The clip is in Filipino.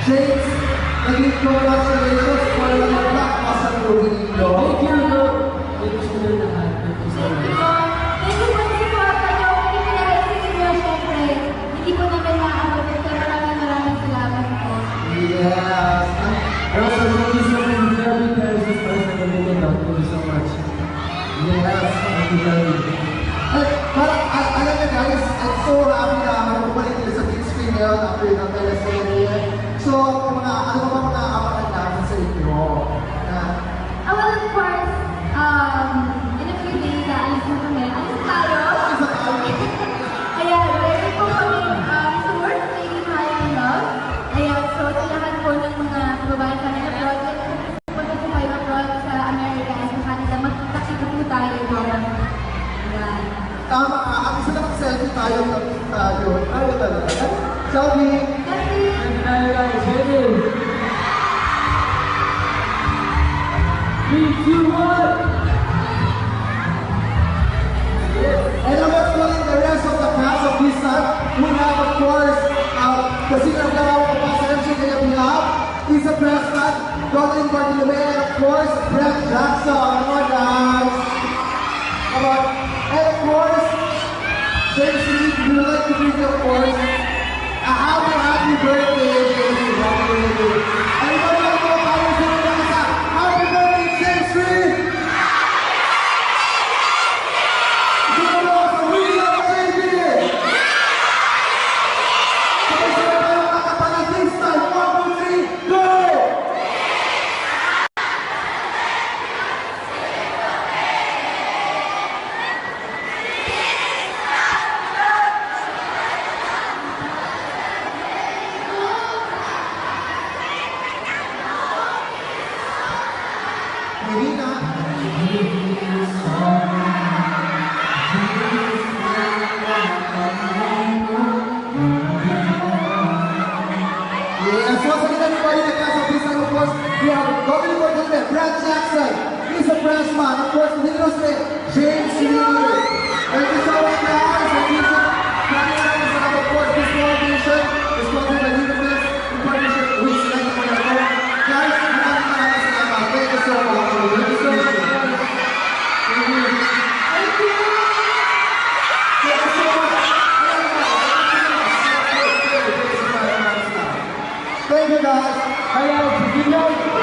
James, naging congratulations for the blockbuster movie ninyo. Thank you, no? Thank you sa lahat. Thank you so Thank you much. po. Thank you po sa support. Ano, hindi pinag-isip nyo, syempre. Hindi po namin naabot. Pero maraming salamat po. Yes. And also, thank you so much. Very, very surprised na kami nito. Thank you so much. Yes. Thank you very much. At parang, alam niyo guys, I'm so happy na magpapalik nila sa big screen ngayon after ng teleserye. So, ano ba mga abangan namin sa inyo? Na, Well, of course, in a few days, aalis na kami. Alis tayo. isa tayo. Ayan, ready po kami sa work, Lady High Love. Ayan, so sa lahat po ng mga kababayan kami na project, punta po kayo abroad sa America at sa Canada, magkakita po tayo doon. Ayan. Tama, ang isa na mag-selfie tayo, tapos tayo. Tayo talaga. Sabi, Kasi, Thank you guys. Ready? 3, 2, 1. and of course, calling the rest of the cast of this night, we have, of course, the singer of the hour of Pastor Kaya we have, Isa Preston, Colin Bartolome, and of course, Brett Jackson. Come on, guys. Come on. And of course, James Lee, we would like to bring you, of course, a happy birthday, James Lee. Happy birthday. Everybody, let's go, Father, happy birthday, James Lee. Yes, once again, everybody, the cast of this time, of course, we have Colin Bartolome, Brad Jackson, Lisa Pressman, of course, Nicholas Smith, James Lee. Thank you so much, guys. Thank you so much. Of course, this foundation is sponsored by Universe in partnership with Select Monaco. Guys, maraming salamat. Thank you so much. Thank you so much. Thank you. Thank you. Thank you so much. Thank you, guys. Kaya, good night.